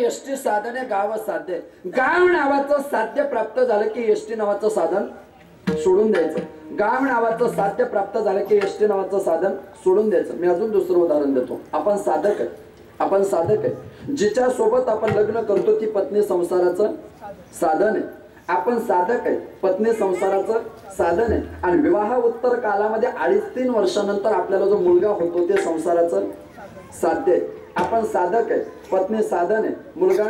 ST साधन आहे, गाव साध्य. गाव नावाचं साध्य प्राप्त झालं की एसटी नावाचं साधन सोडून द्यायचं. गाव नावाचं साध्य प्राप्त झालं की एसटी नावाचं साधन सोडून द्यायचं. मी अजून दुसरं उदाहरण देतो. आपण साधक आहे, आपण साधक आहे. जिच्या सोबत आपण लग्न करतो ती पत्नी संसाराचं साधन आहे. आपण साधक आहे, पत्नी संसाराचं साधन आहे. आणि विवाह उत्तर कालामध्ये 2.5-3 वर्षानंतर आपल्याला जो मुलगा होतो ते संसाराचं साध्य आहे. आपण साधक आहे, पत्नी साधन आहे, मुलगा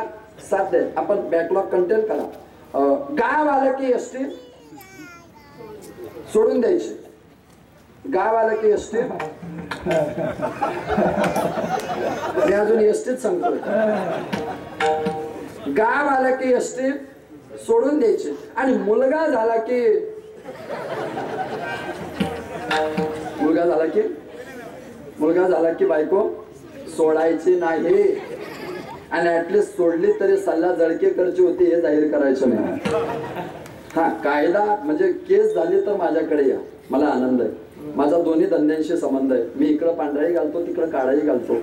साध्य आहे. आपण बॅकलॉग कंटेन करा. गाव आलं की एसटी सोडून द्यायची. गाव आलं की एसटी, मी अजून एसटीच सांगतोय. गाव आलं की एसटी सोडून द्यायची. आणि मुलगा झाला की मुलगा झाला की बायको सोडायची नाही. आणि ऍटलिस्ट सोडली तरी सल्ला जळकेकरची होती हे जाहीर करायचं नाही. हा कायदा म्हणजे केस झाली तर माझ्याकडे या, मला आनंद आहे. माझा दोन्ही धंद्यांशी संबंध आहे. मी इकडं पांढराही घालतो, तिकडं काळाही घालतो.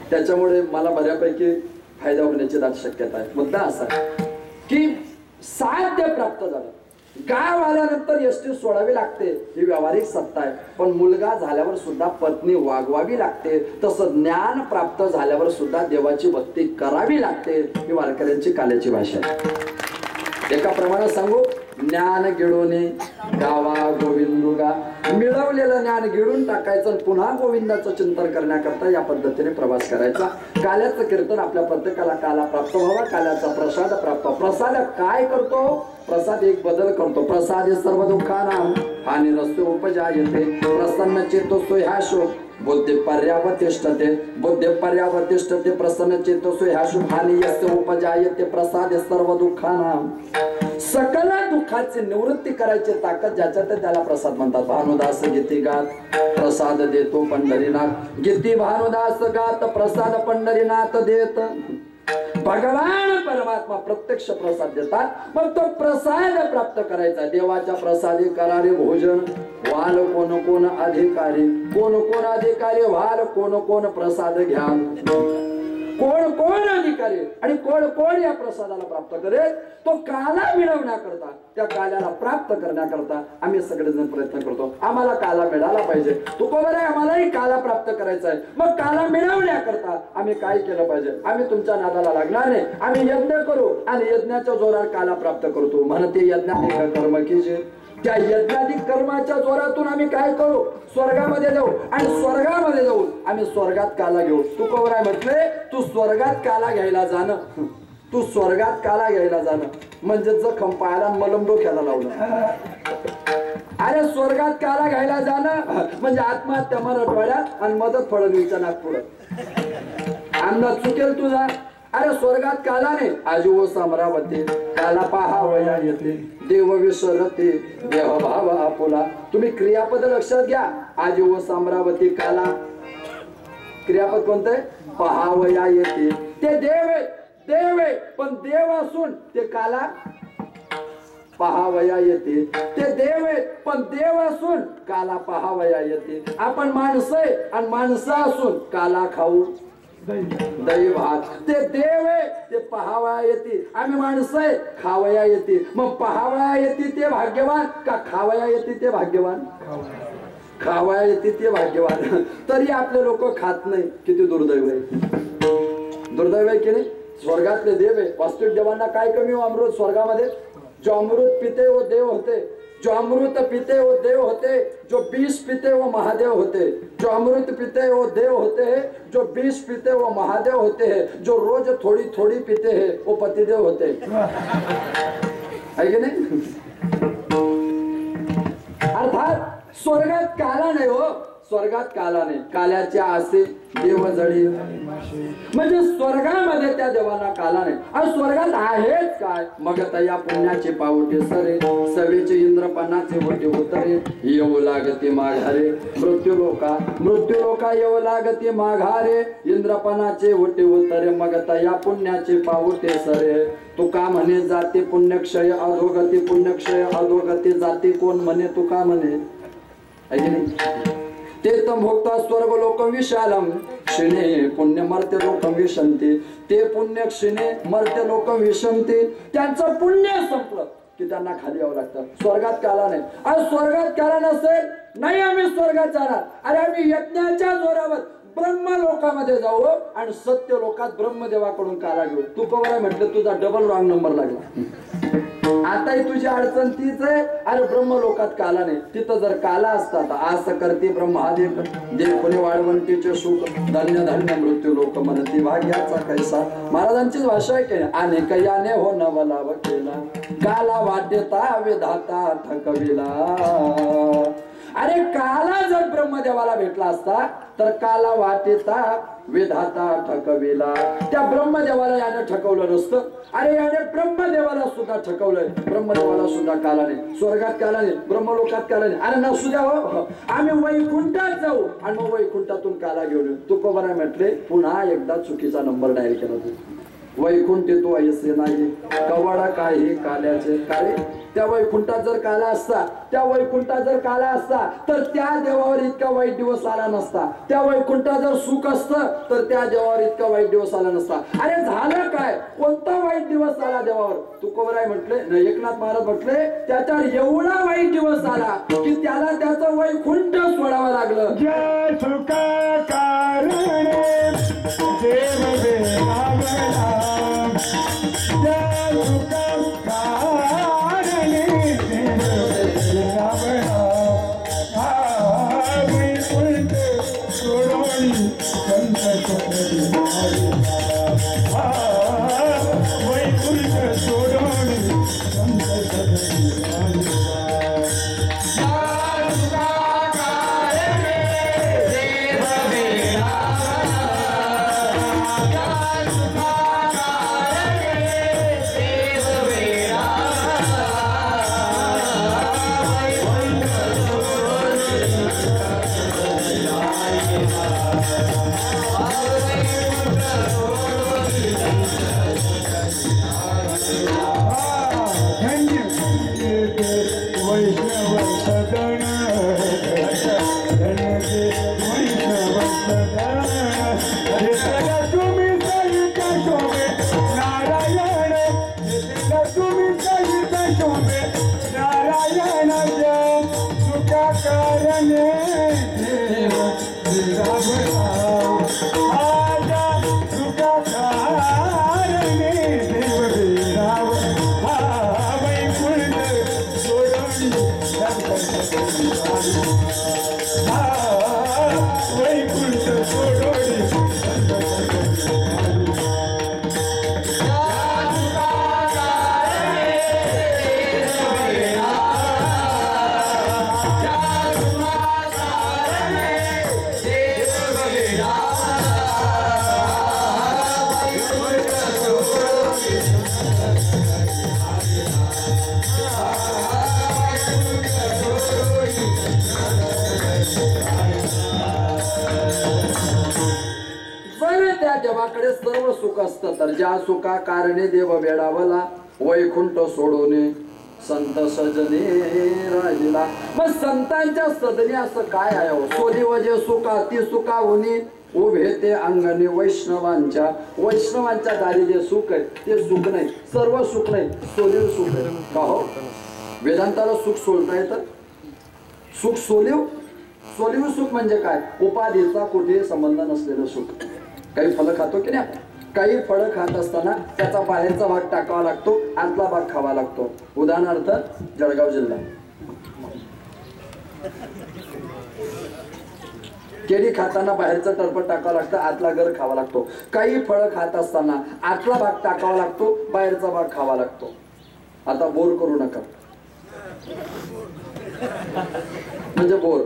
त्याच्यामुळे मला बऱ्यापैकी फायदा होण्याची दाट शक्यता आहे. मुद्दा असा की साध्य प्राप्त झालं, गाव आल्यानंतर एसटी सोडावी लागते ही व्यावहारिक सत्ता आहे. पण मुलगा झाल्यावर सुद्धा पत्नी वागवावी लागते. तसं ज्ञान प्राप्त झाल्यावर सुद्धा देवाची भक्ती करावी लागते. ही वारकऱ्यांची काल्याची भाषा आहे. एका प्रमाणात सांगू, ज्ञान गिळून गावा गोविंदुगा. मिळवलेलं ज्ञान गिळून टाकायचं, पुन्हा गोविंदाचं चिंतन करण्याकरता या पद्धतीने प्रवास करायचा. काल्याचं कीर्तन आपल्या प्रत्येकाला काला प्राप्त व्हावा. काल्याचा प्रसाद प्राप्त. प्रसाद काय करतो? प्रसाद एक बदल करतो. प्रसाद सर्व दुःखाना हानी रस्ते उपजायते प्रसन्न चेतोसो ह्याशो बुद्धी पर्यावतिष्ठते. बुद्धी पर्यावतिष्ठते प्रसन्न चेतोसो ह्याशो हानी यस्य उपजायते प्रसाद सर्व दुःखाना. सकल दुःखाची निवृत्ती करायची ताकद ज्याच्यात त्याला प्रसाद म्हणतात. भानुदास गीती गात प्रसाद देतो पंढरीनाथ. गीती भानुदास गात प्रसाद पंढरीनाथ देत. भगवान परमात्मा प्रत्यक्ष प्रसाद देतात. मग तो प्रसाद प्राप्त करायचा. देवाच्या प्रसादी करारे भोजन. वाल कोण कोण अधिकारी, कोण कोण अधिकारी वाल कोण कोण प्रसाद घ्या. कोण कोण अधिकारी आणि कोण कोण या प्रसादाला प्राप्त करेल? तो काला मिळवण्याकरता, त्या काल्याला प्राप्त करण्याकरता आम्ही सगळेजण प्रयत्न करतो. आम्हाला काला मिळाला पाहिजे. तुकोबर आहे, आम्हालाही काला प्राप्त करायचा आहे. मग काला मिळवण्याकरता आम्ही काय केलं पाहिजे? आम्ही तुमच्या नादाला लागणार नाही. आम्ही यज्ञ करू आणि यज्ञाच्या जोरावर काला प्राप्त करतो. म्हणते यज्ञाने कर्म कीजे. त्या यज्ञाधिक कर्माच्या जोरातून आम्ही काय करू? स्वर्गामध्ये जाऊ. आणि स्वर्गामध्ये जाऊन आम्ही स्वर्गात काला घेऊ. तुकोबर आहे म्हटले, तू स्वर्गात काला घ्यायला जाणं, तू स्वर्गात काला घ्यायला जाणं म्हणजे जखम पायाला मलम डोक्याला लावणं. अरे स्वर्गात काला घ्यायला जाणं म्हणजे आत्महत्या मराठवाड्यात आणि मदत फडणवीसच्या नागपुरात. अंदाज चुकेल तुझा. अरे स्वर्गात काला नाही. आजीव समरावती काला पाहावया येते देव विसरते देह भाव आपुला. तुम्ही क्रियापद लक्षात घ्या. आजीव समरावती काला, क्रियापद कोणतं? पाहावया येते. ते देव आहे, देव आहे, पण देव असून ते काला पाहावया येते. ते देव आहे पण देव असून काला पाहावया येते. आपण माणसं आहे आणि माणसं असून काला खाऊ दही भात. ते देव आहे ते पाहावया येते. आम्ही माणसं आहे खावया येते. मग पाहावया येते ते भाग्यवान का खावया येते ते भाग्यवान? खावया येते ते भाग्यवान. तरी आपले लोक खात नाही. किती दुर्दैव आहे, दुर्दैव आहे की नाही? स्वर्गातले देव आहे. वास्तविक देवांना काय कमी हो अमृत स्वर्गामध्ये? जो अमृत पिते वो देव होते. जो अमृत पीते वो देव होते. जो विष पीते वो महादेव होते. जो अमृत पीते वो देव होते हैं. जो विष पीते वो महादेव होते हैं. जो रोज थोड़ी थोड़ी पीते हैं वो पतिदेव होते है की नाही? अर्थात स्वर्गात काला नाही हो. स्वर्गात काला नाही, काल्याच्या आसे देव जळी. म्हणजे स्वर्गामध्ये त्या देवाला काला नाही. आणि स्वर्गात आहेच काय? मग तया पुण्याचे पावटे सरे, सवेचे इंद्रपणाचे वटे उतरे, येऊ लागते माघारे मृत्यू लोका येऊ लागते माघारे, इंद्रपणाचे वटे उतरे, मग तया पुण्याचे पावटे सरे. तुका म्हणे जाते पुण्यक्षय अधोगती, पुण्यक्षय अधोगती जाते कोण म्हणे? तुका म्हणे आहे की नाही? ते तर भोगता स्वर्ग लोक विशालम क्षिणे, पुण्य मर्त्य लोक विशंती. ते पुण्य क्षिणे मर्त्य लोक विशंती. त्यांचं पुण्य संपलं की त्यांना खाली यावं लागतं. स्वर्गात काला नाही. आज स्वर्गात काला नसेल, नाही आम्ही स्वर्गात जाणार. अरे आम्ही यज्ञाच्या जोरावर ब्रह्म लोकामध्ये जाऊ आणि सत्य लोकात ब्रह्मदेवाकडून काला घेऊ. तू कवर म्हटलं तुझा डबल रॉंग नंबर लागला. आताही तुझी अडचण तीच आहे. अरे ब्रह्म लोकात काला नाही. तिथं जर काला असता तर आस करते ब्रह्मादेव देव कोणी वाढवंतीचे सुख, धन्य धन्य मृत्यू लोक म्हणती भाग्याचा कैसा. महाराजांचीच भाषा आहे की अनेक याने हो नवलाव केला, काला वाटेता विधाता ठकविला. अरे काला जर ब्रह्मदेवाला भेटला असता तर काला वाटेता विधाता ठकविला. त्या ब्रह्मदेवाला याने ठकवलं नसतं. अरे याने ब्रह्मदेवाला सुद्धा ठकवलंय. ब्रह्मदेवाला सुद्धा काला नाही. स्वर्गात काला नाही, ब्रह्मलोकात काला नाही. अरे नसू द्या हो, आम्ही वैकुंठात जाऊ आणि मग वैकुंठातून काला घेऊन येऊ. तू कोबरा म्हटले पुन्हा एकदा चुकीचा नंबर डायल केला. तू वैकुंठ तो ऐसे नाही कवाडा काही काल्याचे. काय त्या वैकुंठात जर काला असता, त्या वैकुंठात जर काला असता तर त्या देवावर इतका वाईट दिवस आला नसता. त्या वैकुंठात जर सुख असतं तर त्या देवावर इतका वाईट दिवस आला नसता. अरे झालं काय? कोणता वाईट दिवस आला देवावर? तुकोबराय म्हटले, एकनाथ महाराज म्हटले त्याच्यावर एवढा वाईट दिवस आला की त्याला त्याचं वैकुंठ सोडावं लागलं. जय सुखा कारणे देव वेदावला, जय सुखा कारणे देव वेदावला. वैकुंठ सोडून संत सतरी आला, वैकुंठ सोडून संत सतरी आला. देवाकडे सर्व सुख असतं तर ज्या सुखा कारणे देव वेडावला, वैकुंठ सोडून संत सजने राहिला. मग संतांच्या सदनी असं काय आहे? सोनी वजे सुखा ती सुखा होनी उभे ते अंगणे वैष्णवांच्या दारी जे सुख आहे ते सुख नाही, सर्व सुख नाही, सोलीव सुख आहे. का हो? वेदांताला सुख सोलता येतं? सुख सोलीव सुख म्हणजे काय? उपाधीचा कुठेही संबंध नसलेलं सुख. काही फळं खातो की नाही? काही फळं खात असताना त्याचा बाहेरचा भाग टाकावा लागतो, आतला भाग खावा लागतो. उदाहरणार्थ जळगाव जिल्हा, केळी खाताना बाहेरचं टरफट टाकावं लागतं, आतला गर खावा लागतो. काही फळं खात असताना आतला भाग टाकावा लागतो, बाहेरचा भाग खावा लागतो. आता बोर करू नका, म्हणजे बोर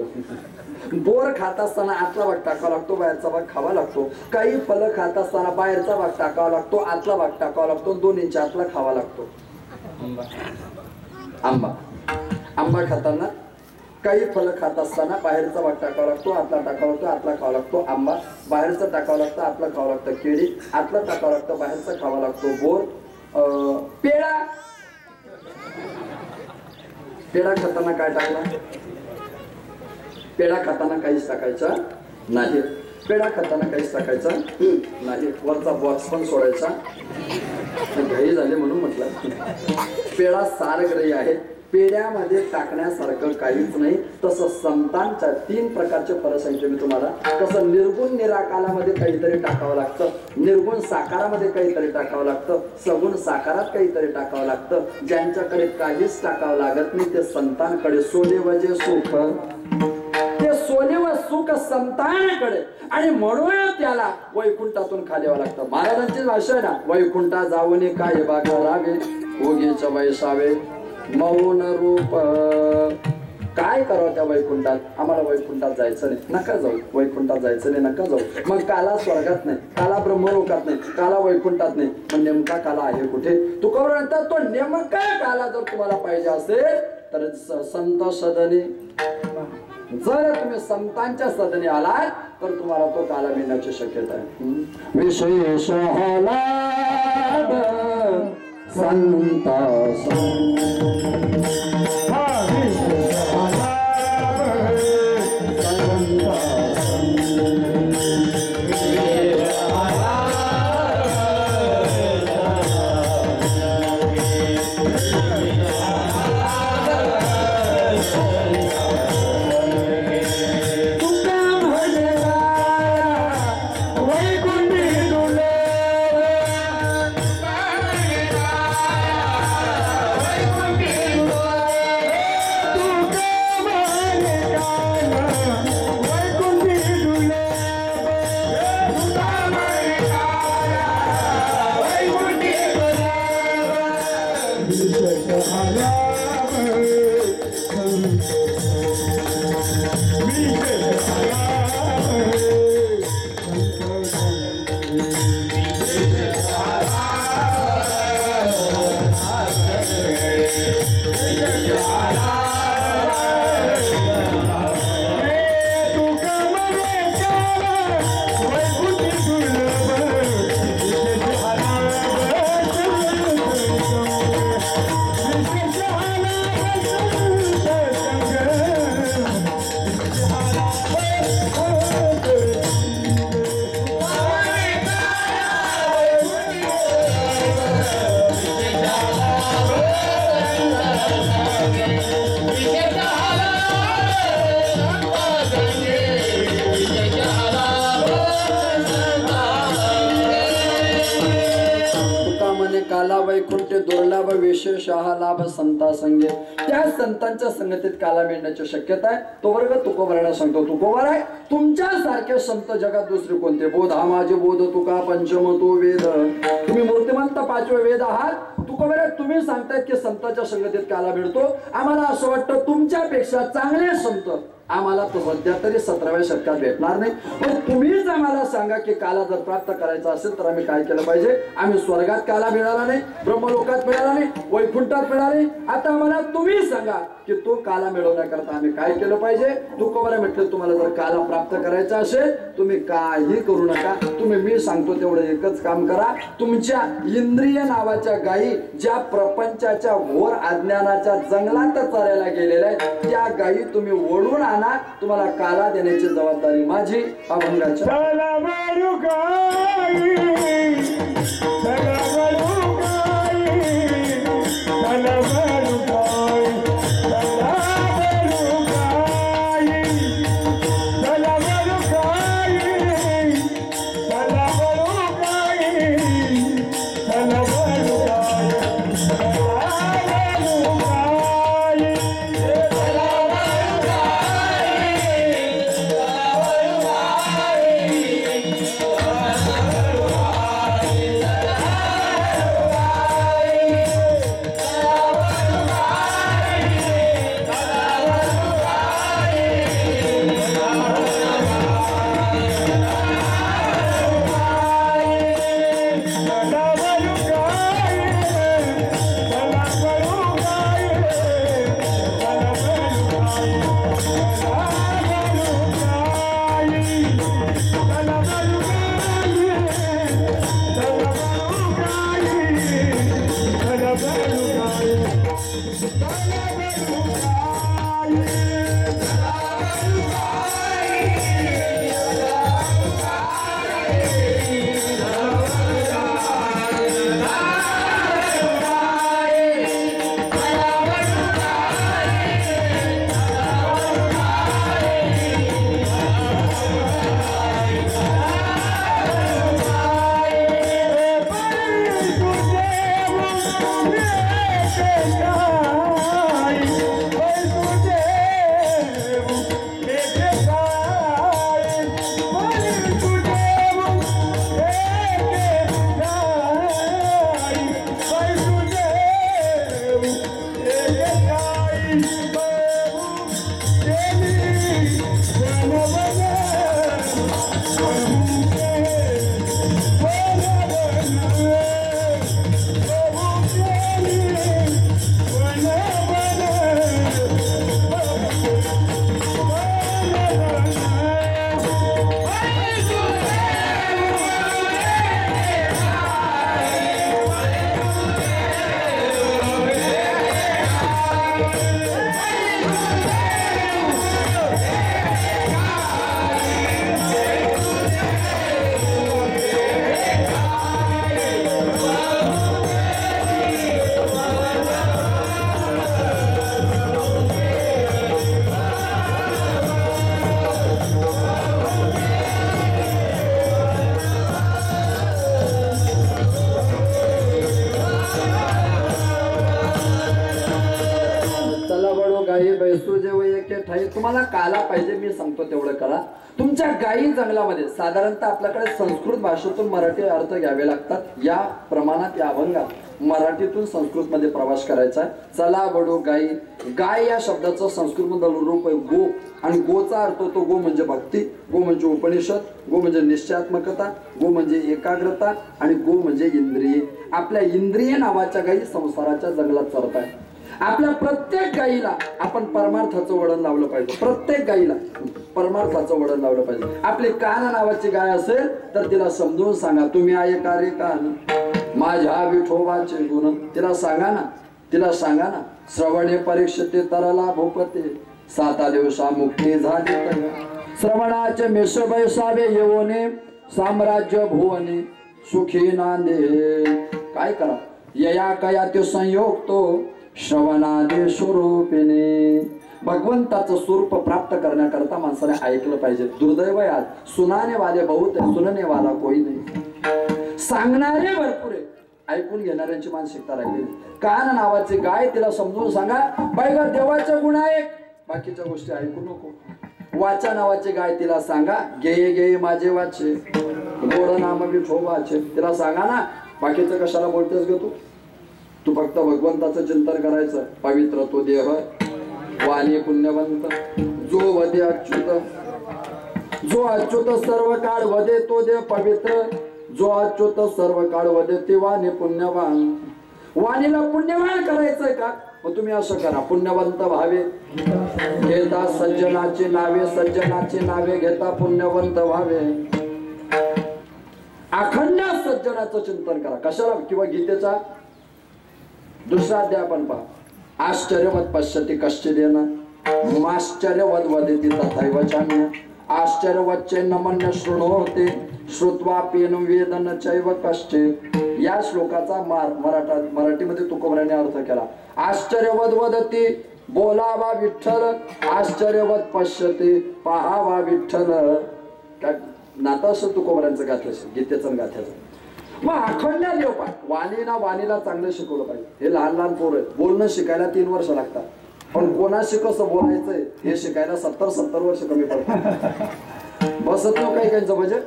बोर खात असताना आतला भाग टाकावा लागतो, बाहेरचा भाग खावा लागतो. काही फळं खात असताना बाहेरचा भाग टाकावा लागतो, आतला भाग टाकावा लागतो, 2 इंच आतला खावा लागतो. आंबा खाताना काही फळं खात असताना बाहेरचा भाग टाकावा लागतो, आतला टाकावा लागतो, आतला खावा लागतो. आंबा बाहेरचा टाकावा लागतं, आतला खावा लागतं. केळी आतला टाकावा लागतं, बाहेरचा खावा लागतो. बोर, पेढा खाताना काय टाकला? पेढा खाताना काहीच टाकायचं नाही. पेढा खाताना काहीच टाकायचं नाही. वरचा बॉक्स पण सोडायचा. घाई झाले म्हणून म्हटलं. पेढा सारग्रही आहे. पेढ्यामध्ये टाकण्यासारखं काहीच नाही. तसं संतांच्या 3 प्रकारचे फळ सांगितले मी तुम्हाला. तसं निर्गुण निराकारामध्ये काहीतरी टाकावं लागतं, निर्गुण साकारामध्ये काहीतरी टाकावं लागतं, सगुण साकारात काहीतरी टाकावं लागतं. ज्यांच्याकडे काहीच टाकावं लागत नाही ते संतांकडे सोने वजे सुख, ते सोने व सुख संतांकडे. आणि म्हणून त्याला वैकुंठातून खाली यावं लागतं. महाराजांची भाषा आहे ना, वैकुंठा जाऊन काय बा करावे, उगीच वैसावे मौन रूप. काय करावं त्या वैकुंठात? आम्हाला वैकुंठात जायचं नाही, नका जाऊ. वैकुंठात जायचं नाही, नका जाऊ. मग काला स्वर्गात नाही, काला ब्रह्मलोकात नाही, काला वैकुंठात नाही, मग नेमका काला आहे कुठे? तुकोबर म्हणतात तो नेमका काला जर तुम्हाला पाहिजे असेल तर संत सदनी. जर तुम्ही संतांच्या सदनी आलात तर तुम्हाला तो काला मिळण्याची शक्यता आहे. विशेष संता काला वैकुंठ दुर्लभ विशेष लाभ संता संगे. त्या संतांच्या संगतीत काला मिळण्याची शक्यता आहे. तो वर्ग तुकोबराला सांगतो. तुकोबर आहे तुमच्या सारखे संत जगात दुसरे कोणते? बोध हा माझे बोध तुका पंचम तो वेद. तुम्ही मूर्तिमंत 5वे वेद आहात. तुकोबर तुम्ही सांगतायत की संतांच्या संगतीत काला मिळतो. आम्हाला असं वाटतं तुमच्यापेक्षा चांगले संत आम्हाला तो सध्या तरी 17व्या शतकात भेटणार नाही. पण तुम्हीच आम्हाला सांगा की काला जर प्राप्त करायचा असेल तर आम्ही काय केलं पाहिजे? आम्ही स्वर्गात काला मिळाला नाही, ब्रह्मलोकात मिळाला नाही, वैकुंठात मिळाला नाही. आता आम्हाला तुम्ही सांगा की तो काला मिळवण्याकरता आम्ही काय केलं पाहिजे? तुकोबाला म्हटलं तुम्हाला जर काला प्राप्त करायचा असेल तुम्ही काही करू नका. तुम्ही मी सांगतो तेवढं एकच काम करा. तुमच्या इंद्रिय नावाच्या गायी ज्या प्रपंचाच्या घोर अज्ञानाच्या जंगलात चरायला गेलेल्या आहेत त्या गायी तुम्ही ओढून आणा. तुम्हाला काला देण्याची जबाबदारी माझी. अभंगाच्या बैसू जे एके ठाई तुम्हाला काला पाहिजे मी सांगतो तेवढं करा. तुमच्या गायी जंगलामध्ये साधारणतः आपल्याकडे संस्कृत भाषेतून मराठी अर्थ घ्यावे लागतात. या प्रमाणात या अभंगात मराठीतून संस्कृत मध्ये प्रवास करायचा आहे. चला बडो गाई. गाय या शब्दाचं संस्कृत मधलं रूप आहे गो, आणि गोचा अर्थ होतो गो म्हणजे भक्ती, गो म्हणजे उपनिषद, गो म्हणजे निश्चयात्मकता, गो म्हणजे एकाग्रता, आणि गो म्हणजे इंद्रिये. आपल्या इंद्रिय नावाच्या गायी संसाराच्या जंगलात चरत आहे. आपल्या प्रत्येक गायीला आपण परमार्थाचं वळण लावलं पाहिजे. प्रत्येक गायीला परमार्थाचं वळण लावलं पाहिजे. आपली कान नावाची गाय असेल तर तिला समजून सांगा, तुम्ही आहे कार्य कान माझ्या विठोबाचे गुण. तिला सांगा ना, तिला सांगा ना. श्रवणे परीक्षते तरला भूपते, 7 दिवसा मुक्ती झाली तर. श्रवणाचे मेष बैसावे येवने, साम्राज्य भुवने सुखी नांदे. काय करा यया कया ते संयोग तो, श्रवणादे स्वरूपिणे. भगवंताचं स्वरूप प्राप्त करण्याकरता माणसाने ऐकलं पाहिजे. दुर्दैव आहे आज, सुनाने वाले बहुत आहे, सुनने वाला कोई नाही. सांगणारे भरपूर आहे, ऐकून घेणाऱ्यांची मानसिकता राहिली. कान नावाची गाय, तिला समजून सांगा बाई ग देवाचे गुण ऐक, बाकीच्या गोष्टी ऐकू नको. वाचा नावाची गाय, तिला सांगा गे गे माझे वाचे, गोड नाम विठोबाचे. तिला सांगा ना, बाकीचं कशाला बोलतेस ग तू फक्त भगवंताचं चिंतन करायचं. पवित्र तो देह वाणी पुण्यवंत, जो वदे अच्युत, जो अच्युत सर्व काळ वदे तो देव पवित्र, जो अच्युत सर्व काळ वदे ते वाणी पुण्यवान. वाणीला पुण्यवान करायचंय का, मग तुम्ही असं करा, पुण्यवंत व्हावे घेता सज्जनाची नावे, सज्जनाची नावे घेता पुण्यवंत व्हावे. अखंड सज्जनाचं चिंतन करा. कशाला, किंवा गीतेचा दुसरा अध्याय आपण पहा. आश्चर्यवत पश्यती कश्चिदेन, माश्चर्यवत वदति तथैव चान्य, आश्चर्यवच्चे नमन्य शृणोते, श्रुत्वा पेन वेदन चैव कश्चित्. या श्लोकाचा मराठीमध्ये तुकोबराने अर्थ केला. आश्चर्यवत वदती बोलावा विठ्ठल, आश्चर्यवत पश्यती पहावा विठ्ठल. काय नातं असं तुकोबरांचं गाथं गीतेचं गाथ्याचं. मग अखंड देवपाठ, वाणीला चांगलं शिकवलं पाहिजे. हे लहान लहान पोरं आहेत, बोलणं शिकायला 3 वर्ष लागतात, पण कोणाशी कसं बोलायचंय हे शिकायला 70 वर्ष कमी पडतात. बसत नाही काही काहींचं बजेट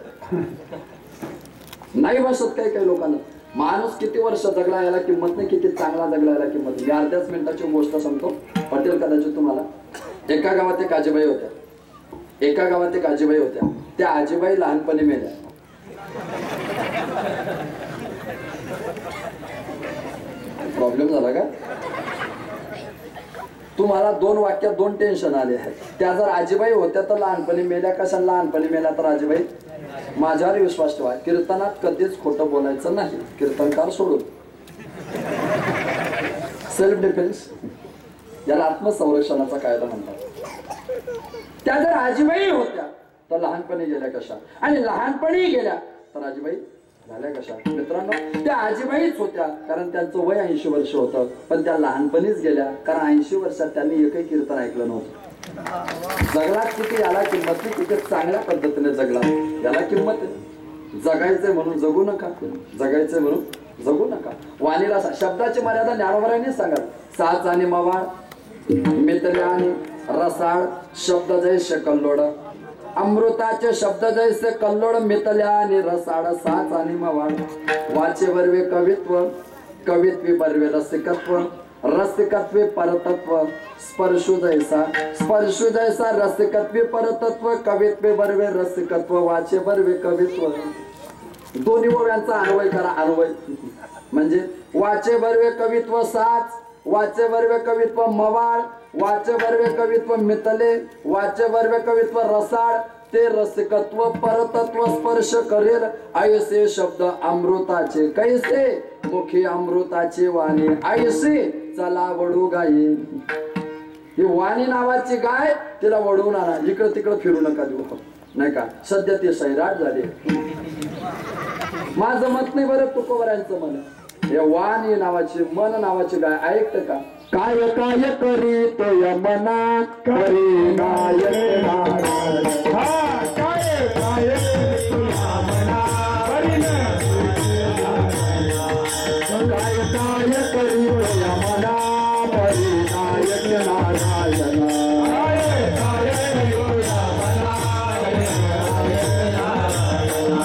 नाही बसत काही लोकांना. माणूस किती वर्ष जगला याला किंमत नाही, किती चांगला जगला याला किंमत नाही. मी अर्ध्याच मिनिटाची गोष्ट सांगतो, पटेल कदाचित तुम्हाला. एका गावात एक आजीबाई होत्या. त्या आजीबाई लहानपणी मेल्या. प्रॉब्लेम झाला का तुम्हाला? 2 वाक्यात 2 टेन्शन आले आहेत. त्या जर आजीबाई होत्या तर लहानपणी मेल्या. कशा लहानपणी मेल्या तर आजीबाई? माझ्यावर विश्वास ठेवा, कीर्तनात कधीच खोटं बोलायचं नाही, कीर्तनकार सोडून. सेल्फ डिफेन्स याला आत्मसंरक्षणाचा कायदा म्हणतात. त्या जर आजीबाई होत्या तर लहानपणी गेल्या कशा, आणि लहानपणी गेल्या तर आजीबाई झाल्या कशा? मित्रांनो, त्या आजीबाईच होत्या कारण त्यांचं वय 80 वर्ष होतं, पण त्या लहानपणीच गेल्या कारण 80 वर्षात त्यांनी एकही कीर्तन ऐकलं नव्हतं. जगलात किती याला किंमत नाही, तिथे चांगल्या पद्धतीने जगला याला किंमत आहे. जगायचंय म्हणून जगू नका, जगायचंय म्हणून जगू नका. वाणीला शब्दाची मर्यादा ज्ञानोबरांनी सांगा. साच आणि मवाळ, मितल्या आणि रसाळ, शब्द जैसे कल्लोड, अमृताचे शब्द जैसे कल्लोड, मितल्या आणि रसाळ, साच आणि मवाळ. वाचे बर्वे कवित्व, कवित्वी बर्वे रसिकत्व, रसिकत्वे परतत्व, स्पर्शु जैसा रसिकत्वे परतत्व, कवित्वे बर्वे रसिकत्व, वाचे बर्वे कवित्व. दोन्ही ओव्यांचा अन्वय करा. अन्वय म्हणजे वाचे बर्वे कवित्व साच, वाचे बर्वे कवित्व मवाळ, वाचे बर्वे कवित्व मितले, वाचे बर्वे कवित्व रसाळ, ते रसिकत्व परतत्व स्पर्श करेल ऐसे शब्द अमृताचे, कैसे मुखी अमृताची वाणी, ऐसे चला वडू गाई. ही वाणी नावाची गाय, तिला वडवून आणा, इकडं तिकडं फिरू नका देऊ, नाही का? सध्या ती सैराट झाली. माझं मत नाही बरं, तुकोबरांचं मन. हे वाणी नावाची, मन नावाची गाय ऐकत का? काय काय करी तो यमना करी नायक नारायण. हा काय काय तुला मना परिणय. काय काय करी तो यमना परी नायक नारायण. काय काय तुला मना परिणय नारायण.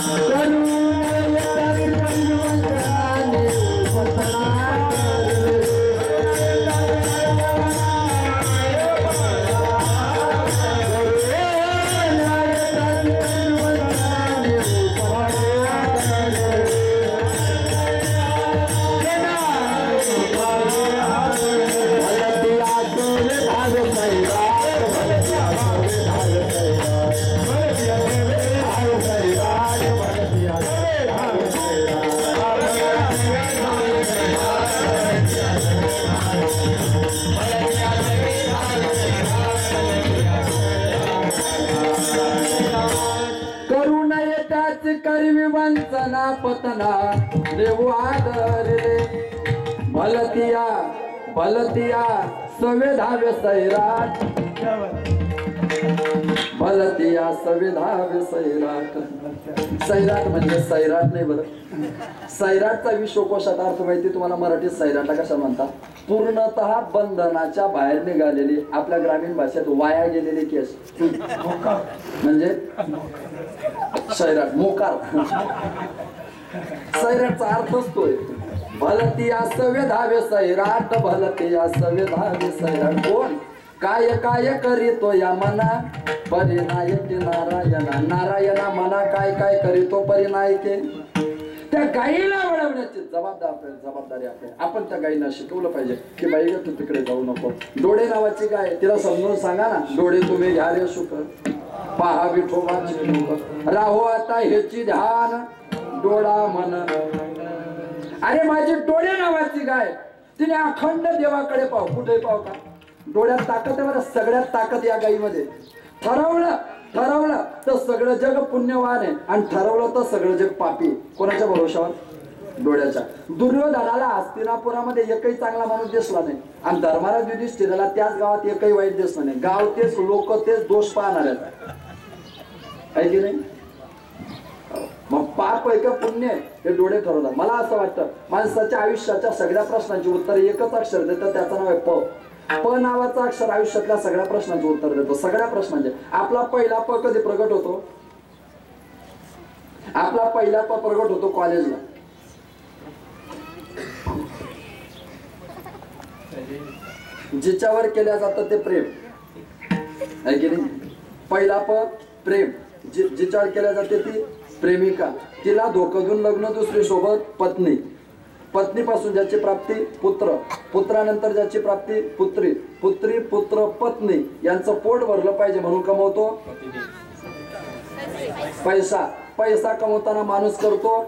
करुण येतात करवी वंचना पतना देऊ आदरले. भलतिया भलतिया संवेधावे सैराट, भलतिया संवेधावे सैराट. सैराट म्हणजे सैराट नाही बरं. सैराटचा विश्वकोशात अर्थ माहिती तुम्हाला? मराठीत सैराटला कशा म्हणतात? पूर्णतः बंधनाच्या बाहेर निघालेली, आपल्या ग्रामीण भाषेत वाया गेलेली केस म्हणजे सैराट, मोकार. सैराटचा अर्थ असतोय भलतिया संवेधावे सैराट, भलतिया संवेधावे सैराट. कोण? काय काय करीतो या मना परिनायके नारायणा. नारायणा मना काय काय करीतो परिनायके. त्या गाईला वळवण्याची जबाबदारी आपली. आपण त्या गाईला शिकवलं पाहिजे की बाई तू तिकडे जाऊ नको. डोळे नावाची गाय, तिला समजून सांगा ना, डोळे तुम्ही घ्या रे सुख, पहा विठोबाचे मुख, राहो आता ह्याची ध्यान डोळा मन. अरे माझी डोळे नावाची गाय, तिने अखंड देवाकडे पाहू. कुठे पाहू का? डोळ्यात ताकद आहे बरं, सगळ्यात ताकद या गाईमध्ये. ठरवलं तर सगळं जग पुण्यवान आहे, आणि ठरवलं तर सगळं जग पापी. कोणाच्या भरोशावर? डोळ्याच्या. दुर्योधनाला हस्तिनापुरामध्ये एकही चांगला माणूस दिसला नाही, आणि धर्मराज युधिष्ठिराला त्याच गावात एकही वाईट दिसलं नाही. गाव तेच, लोक तेच, दोष पाहणार आहे की नाही? मग पाप आहे का पुण्य आहे हे डोळे ठरवतात. मला असं वाटतं माणसाच्या आयुष्याच्या सगळ्या प्रश्नांची उत्तर एकच अक्षर देतं, त्याचं नाव आहे प. प नावाचं अक्षर आयुष्यातल्या सगळ्या प्रश्नांचं उत्तर देतो. सगळ्या प्रश्नांचे. आपला पहिला प कधी प्रगट होतो? आपला पहिला प प्रगट होतो कॉलेजला. जिच्यावर केल्या जातं ते प्रेम आहे की नाही? पहिला प प्रेम. जिच्यावर केल्या जाते ती प्रेमिका. तिला धोकं देऊन लग्न दुसरी सोबत पत्नी. पत्नीपासून ज्याची प्राप्ती पुत्र, पुत्रानंतर ज्याची प्राप्ती पुत्री, पुत्री पुत्र पत्नी यांचं पोट भरलं पाहिजे म्हणून कमवतो पैसा. पैसा कमवताना माणूस करतो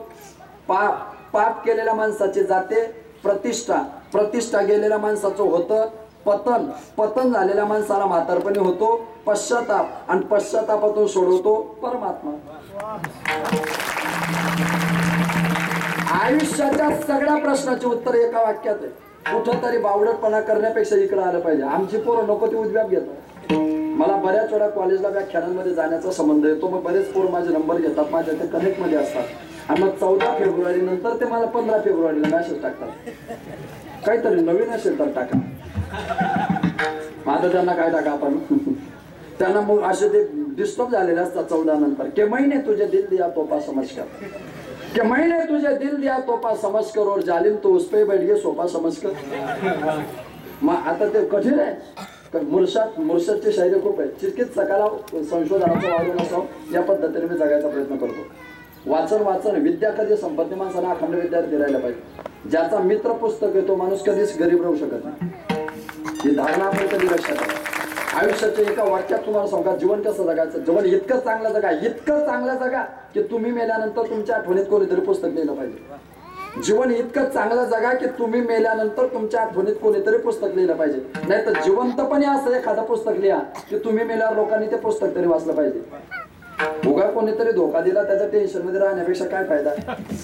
पाप. पाप केलेल्या माणसाची जाते प्रतिष्ठा. प्रतिष्ठा गेलेल्या माणसाचं होतं पतन झालेल्या माणसाला म्हातारपणी होतो पश्चाताप, आणि पश्चातापातून सोडवतो परमात्मा. आयुष्याच्या सगळ्या प्रश्नाचे उत्तर एका वाक्यात आहे. कुठं तरी बावडटपणा करण्यापेक्षा इकडे आलं पाहिजे. आमची पोरं नको ते उद्व्याप घेतात. मला बऱ्याच वेळा कॉलेजला व्याख्यानांमध्ये जाण्याचा संबंध येतो. मग बरेच पोरं माझे नंबर घेतात, माझ्या ते कनेक्ट मध्ये असतात, आणि मग 14 फेब्रुवारी नंतर ते मला 15 फेब्रुवारीला मेसेज टाकतात. काहीतरी नवीन असेल तर टाका. आता त्यांना काय टाका आपण. त्यांना मग असे ते डिस्टर्ब झालेले असतात 14 नंतर. के महिने तुझे दिल दिया तोपा समझकर, के मैंने तुझे दिल दिया तोपा समझकर, और जालिम तो उस पे बैठ गए सोपा समझकर. मग आता ते कठीण आहे. मुर्शदची शायरी खूप आहे. चिकित्सकाला संशोधनाचं वाढवून असावं या पद्धतीने मी जगायचा प्रयत्न करतो. वाचन विद्या कधी संपत नाही. माणसाला अखंड विद्यार्थी राहायला पाहिजे. ज्याचा मित्र पुस्तक आहे तो माणूस कधीच गरीब राहू शकत नाही. ही धारणा आपण कधी लक्षात आहे. आयुष्याच्या एका वाक्यात तुम्हाला सांगा जीवन कसं जगायचं. जीवन इतकं चांगलं जगा की तुम्ही मेल्यानंतर तुमच्या आठवणीत कोणीतरी पुस्तक लिहिलं पाहिजे. जीवन इतकं चांगलं जगा की तुम्ही मेल्यानंतर तुमच्या आठवणीत कोणीतरी पुस्तक लिहिलं पाहिजे. नाही तर जिवंतपणे असं एखादं पुस्तक लिहा की तुम्ही मेल्यावर लोकांनी ते पुस्तक तरी वाचलं पाहिजे. उगा कोणीतरी धोका दिला त्याच्या टेन्शन मध्ये राहण्यापेक्षा काय फायदा.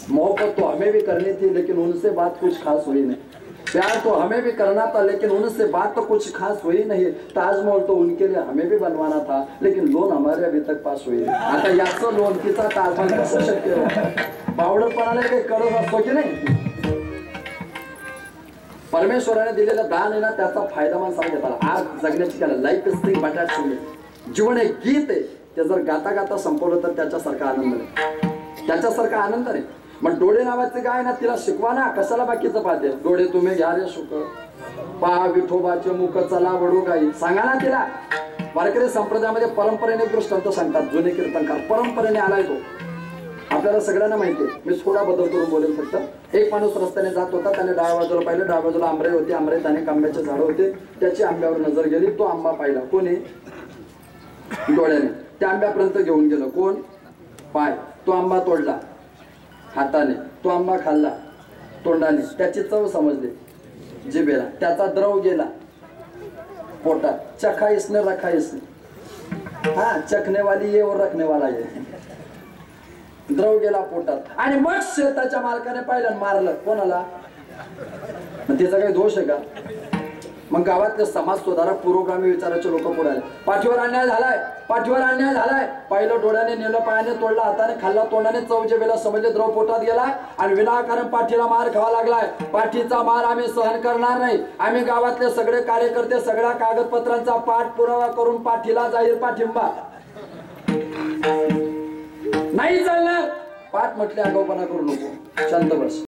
मोहब्बत तो हमें भी करनी थी लेकिन उनसे बात कुछ खास हुई नहीं. प्यार तो हमें भी करना था लेकिन उनसे बात तो कुछ खास हुई नहीं. ताजमहल तो उनके लिए हमें भी बनवाना था लेकिन लोन हमारे अभी तक पास हुई नहीं. आता याचं लोन तिचा ताजमहल कसं शक्य आहे. बावडटपणाला काही कळत असतो की नाही. परमेश्वराने दिलेलं दान आहे ना त्याचा फायदा माणसाला घेताला. आज जगण्याची त्याला लाईफ इज बटाट सिंग. जीवन एक गीत आहे. ते जर गाता गाता संपवलं तर त्याच्यासारखा आनंद नाही. त्याच्यासारखा आनंद नाही. मग डोळे नावाचे गाय ना तिला शिकवा ना. कशाला बाकीचं पाहते. डोळे तुम्ही घ्या रे सुख पहा विठोबाचे मुख चला वडू गाई. सांगा ना तिला. वारकरी संप्रदायामध्ये परंपरेने दृष्टांत सांगतात. जुने कीर्तनकार परंपरेने आलाय तो. आपल्याला सगळ्यांना माहिती आहे. मी थोडा बदल करून बोलेल फक्त. एक माणूस रस्त्याने जात होता. त्याने डाव्या बाजूला पाहिलं. डाव्या बाजूला आंबे होते. आंबे त्याने आंब्याचे झाड होते. त्याची आंब्यावर नजर गेली. तो आंबा पाहिला. कोणी डोळ्याने. त्या आंब्यापर्यंत घेऊन गेलं. कोण पाय. तो आंबा तोडला हाताने. तो आंबा खाल्ला तोंडाने. त्याची चव समजली जिभेला. त्याचा द्रव गेला पोटात. चखा इसने रखा इसने. हा चखने वाली ये और रखने वाला ये. द्रव गेला पोटात. आणि मग शेताच्या मालकाने पाहिलं मारलं. कोणाला. तिचा काही दोष आहे का. मग गावातले समाज सुधारक पुरोगामी विचाराचे लोक पुढे आले. पाठीवर अन्याय झालाय. पाहिलं डोळ्याने नेलं. पायाने तोडला. हाताने खाल्ला. तोंडाने चव जिभेला समजले. द्रव पोटात गेला आणि विनाकारण पाठीला मार खावा लागलाय. पाठीचा मार आम्ही सहन करणार नाही. आम्ही गावातले सगळे कार्यकर्ते सगळ्या कागदपत्रांचा पाठपुरावा करून पाठीला जाहीर पाठिंबा. नाही चालणार. पाठ म्हटले आगाऊपणा करू नको. शांत बस.